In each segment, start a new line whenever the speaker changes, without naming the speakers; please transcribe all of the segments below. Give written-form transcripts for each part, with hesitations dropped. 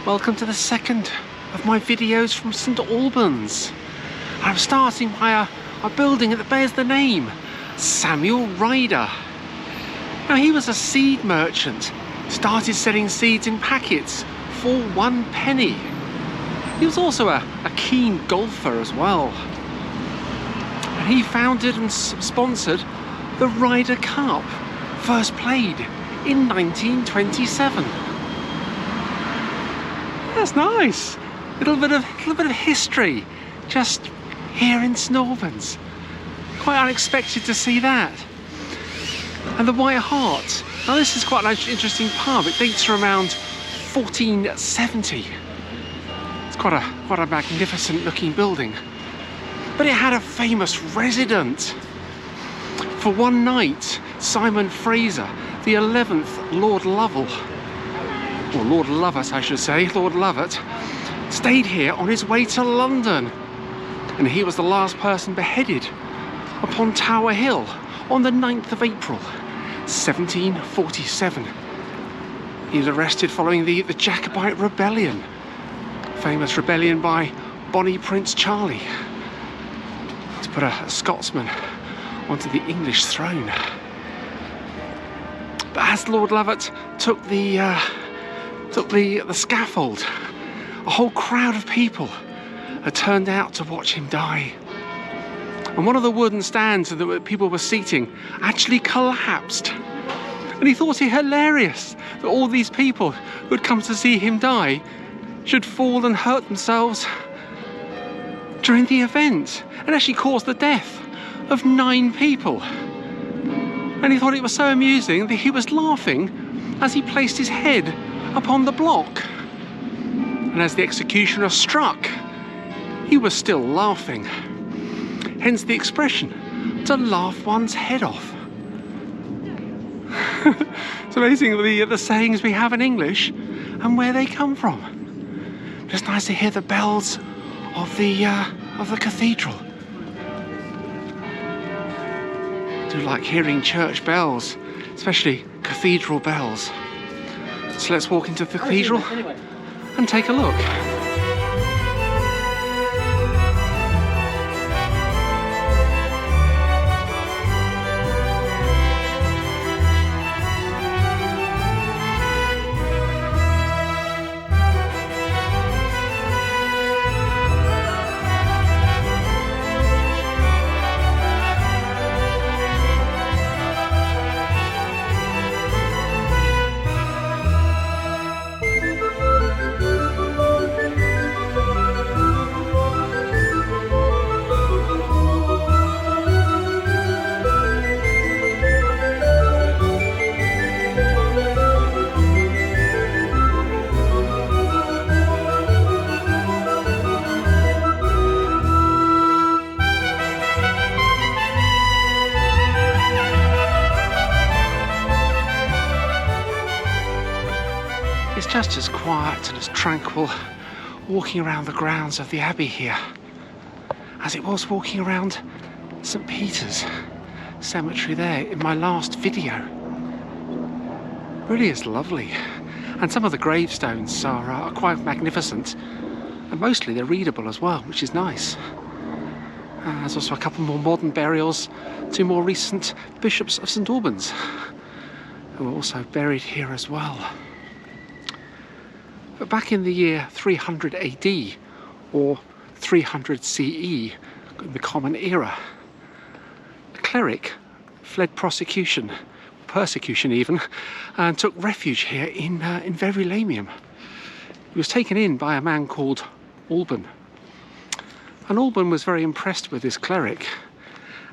Welcome to the second of my videos from St Albans. I'm starting by a building that bears the name Samuel Ryder. Now, he was a seed merchant, started selling seeds in packets for 1 penny. He was also a keen golfer as well. And he founded and sponsored the Ryder Cup, first played in 1927. That's nice. Little bit of history just here in St Albans. Quite unexpected to see that. And the White Hart. Now, this is quite an interesting pub. It dates from around 1470. It's quite a magnificent looking building. But it had a famous resident. For one night, Simon Fraser, the 11th Lord Lovell, or Lord Lovat I should say, Lord Lovat, stayed here on his way to London. And he was the last person beheaded upon Tower Hill on the 9th of April, 1747. He was arrested following the Jacobite Rebellion, famous rebellion by Bonnie Prince Charlie, to put a Scotsman onto the English throne. But as Lord Lovat took the scaffold, a whole crowd of people had turned out to watch him die. And one of the wooden stands that people were seating actually collapsed. And he thought it hilarious that all these people who had come to see him die should fall and hurt themselves during the event, and actually caused the death of 9 people. And he thought it was so amusing that he was laughing as he placed his head upon the block. And as the executioner struck, he was still laughing. Hence the expression, to laugh one's head off. It's amazing the sayings we have in English and where they come from. Just nice to hear the bells of the cathedral. I do like hearing church bells, especially cathedral bells. So let's walk into the cathedral and take a look. It's just as quiet and as tranquil walking around the grounds of the Abbey here as it was walking around St Peter's cemetery there in my last video. Really is lovely, and some of the gravestones are quite magnificent, and mostly they're readable as well, which is nice. There's also a couple more modern burials, 2 more recent bishops of St Albans who are also buried here as well. But back in the year 300 AD, or 300 CE, in the Common Era, a cleric fled persecution even, and took refuge here in Verulamium. He was taken in by a man called Alban. And Alban was very impressed with this cleric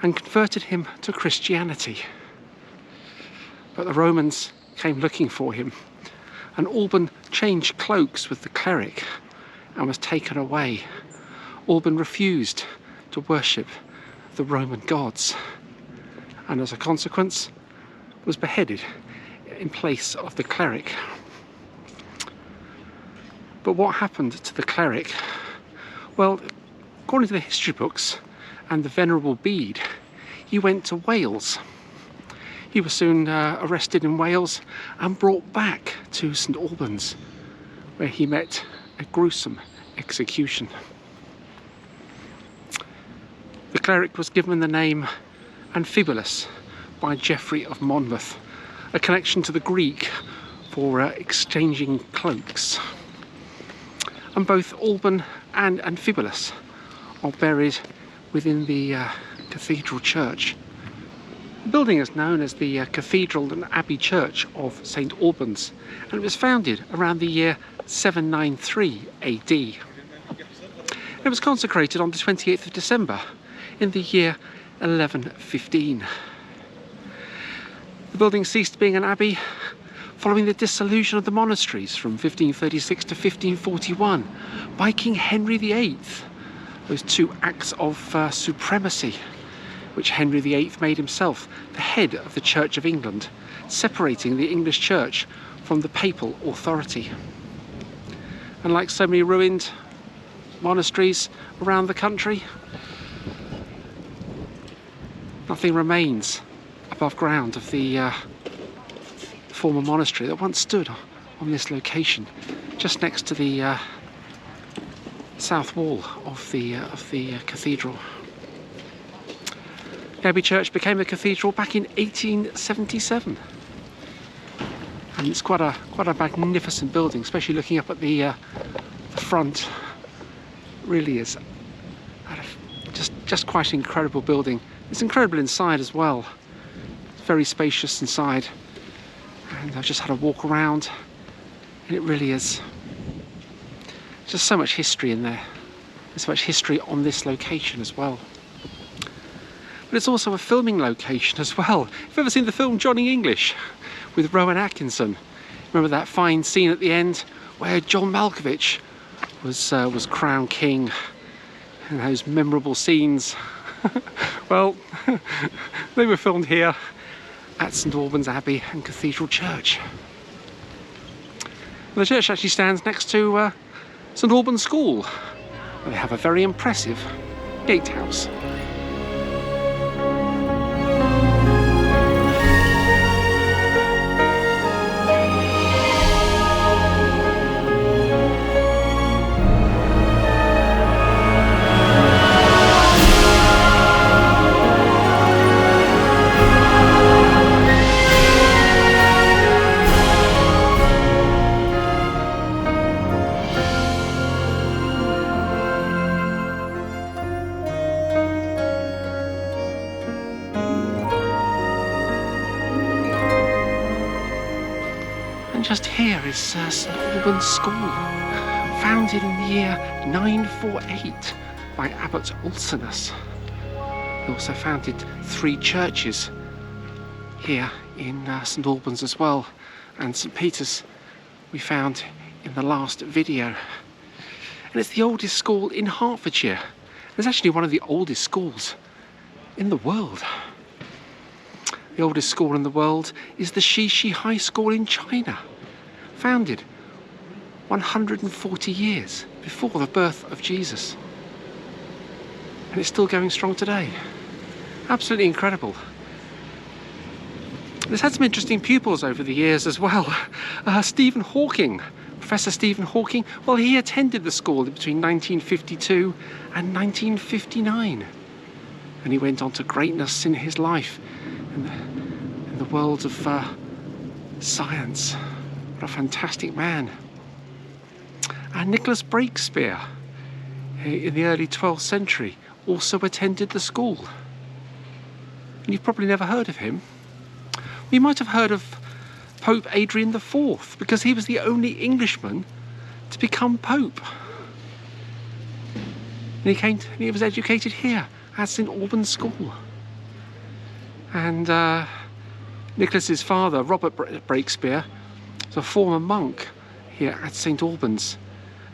and converted him to Christianity. But the Romans came looking for him, and Alban changed cloaks with the cleric and was taken away. Alban refused to worship the Roman gods, and as a consequence was beheaded in place of the cleric. But what happened to the cleric? Well, according to the history books and the Venerable Bede, he went to Wales. He was soon arrested in Wales and brought back to St Albans, where he met a gruesome execution. The cleric was given the name Amphibulus by Geoffrey of Monmouth, a connection to the Greek for exchanging cloaks. And both Alban and Amphibulus are buried within the cathedral church. The building is known as the Cathedral and Abbey Church of St Albans, and it was founded around the year 793 AD. It was consecrated on the 28th of December in the year 1115. The building ceased being an abbey following the dissolution of the monasteries from 1536 to 1541 by King Henry VIII. Those two acts of supremacy, which Henry VIII made himself the head of the Church of England, separating the English Church from the papal authority. And like so many ruined monasteries around the country, nothing remains above ground of the former monastery that once stood on this location, just next to the south wall of the cathedral. The Abbey Church became a cathedral back in 1877, and it's quite a magnificent building, especially looking up at the front. It really is just quite an incredible building. It's incredible inside as well. It's very spacious inside, and I've just had a walk around, and it really is just so much history in there. There's so much history on this location as well. But it's also a filming location as well. If you've ever seen the film Johnny English with Rowan Atkinson, remember that fine scene at the end where John Malkovich was crowned king, and those memorable scenes? Well, they were filmed here at St Albans Abbey and Cathedral Church. The church actually stands next to St Albans School, where they have a very impressive gatehouse. Just here is St Albans School, founded in the year 948 by Abbot Ulcinus. He also founded 3 churches here in St Albans as well, and St Peter's we found in the last video. And it's the oldest school in Hertfordshire. It's actually one of the oldest schools in the world. The oldest school in the world is the Shishi High School in China, founded 140 years before the birth of Jesus. And it's still going strong today. Absolutely incredible. It's had some interesting pupils over the years as well. Stephen Hawking, Professor Stephen Hawking, well, he attended the school between 1952 and 1959. And he went on to greatness in his life in the world of science. What a fantastic man. And Nicholas Breakspear, in the early 12th century, also attended the school. And you've probably never heard of him. You might have heard of Pope Adrian IV, because he was the only Englishman to become Pope. And he was educated here at St Albans School. And Nicholas's father, Robert Breakspear, was a former monk here at St Albans,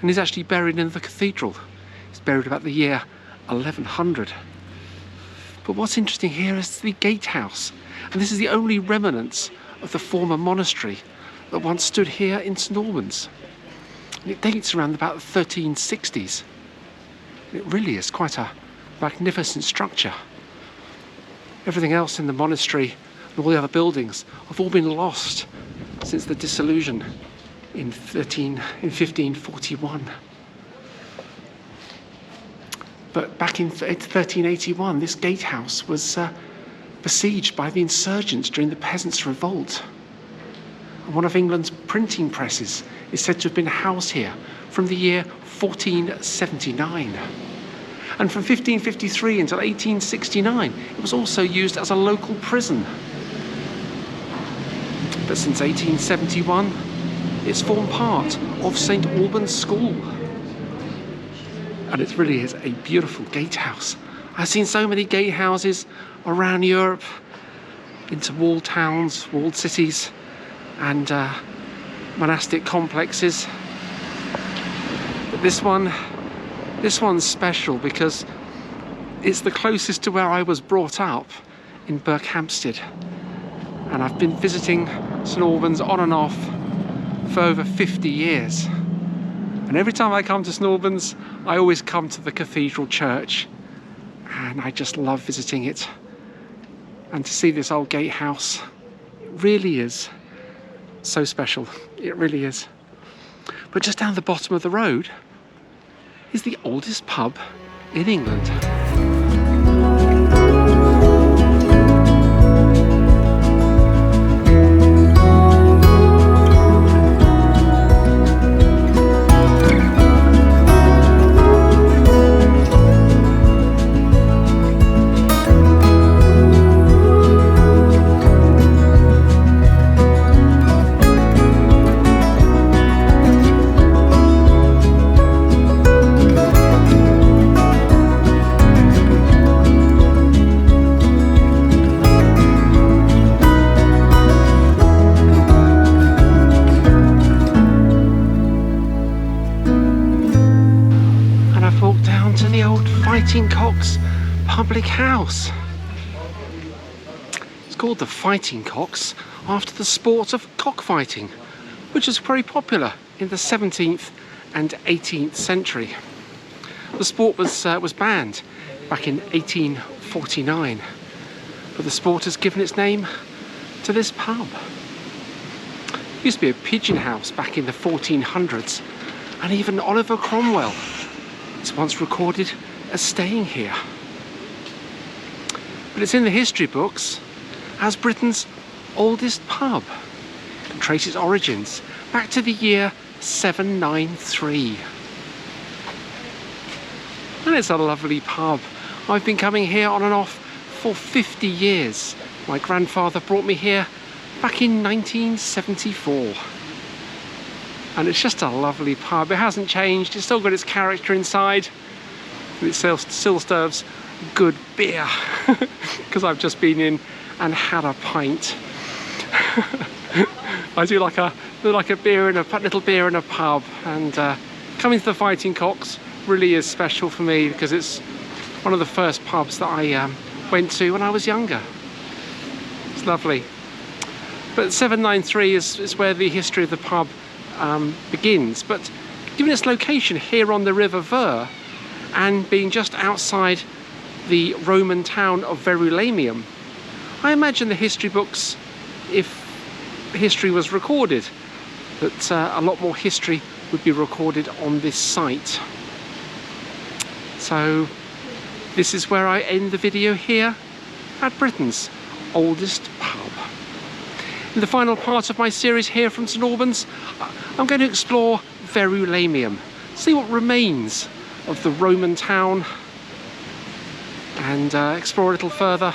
and he's actually buried in the cathedral. He's buried about the year 1100. But what's interesting here is the gatehouse, and this is the only remnants of the former monastery that once stood here in St Albans. And it dates around about the 1360s. It really is quite a magnificent structure. Everything else in the monastery and all the other buildings have all been lost since the dissolution in 1541. But back in 1381, this gatehouse was besieged by the insurgents during the Peasants' Revolt. And one of England's printing presses is said to have been housed here from the year 1479. And from 1553 until 1869, it was also used as a local prison. But since 1871, it's formed part of St. Albans School. And it really is a beautiful gatehouse. I've seen so many gatehouses around Europe, into walled towns, walled cities, and monastic complexes. But this one's special because it's the closest to where I was brought up in Berkhamsted. And I've been visiting St. Albans on and off for over 50 years. And every time I come to St. Albans, I always come to the cathedral church. And I just love visiting it. And to see this old gatehouse, it really is so special. It really is. But just down the bottom of the road is the oldest pub in England. Public house. It's called the Fighting Cocks after the sport of cockfighting, which was very popular in the 17th and 18th century. The sport was banned back in 1849, but the sport has given its name to this pub. It used to be a pigeon house back in the 1400s, and even Oliver Cromwell is once recorded as staying here. But it's in the history books as Britain's oldest pub. It can trace its origins back to the year 793. And it's a lovely pub. I've been coming here on and off for 50 years. My grandfather brought me here back in 1974. And it's just a lovely pub. It hasn't changed. It's still got its character inside. And it still serves good beer because I've just been in and had a pint. I do like a beer in a little beer in a pub, and coming to the Fighting Cocks really is special for me because it's one of the first pubs that I went to when I was younger. It's lovely. But 793 is where the history of the pub begins. But given its location here on the River Ver and being just outside the Roman town of Verulamium, I imagine the history books, if history was recorded, that a lot more history would be recorded on this site. So this is where I end the video here at Britain's oldest pub. In the final part of my series here from St Albans, I'm going to explore Verulamium, see what remains of the Roman town, and explore a little further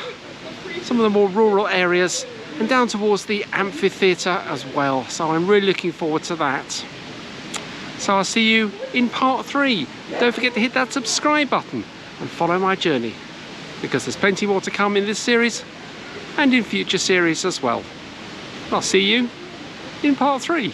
some of the more rural areas and down towards the amphitheatre as well. So I'm really looking forward to that. So I'll see you in part 3. Don't forget to hit that subscribe button and follow my journey, because there's plenty more to come in this series and in future series as well. I'll see you in part 3.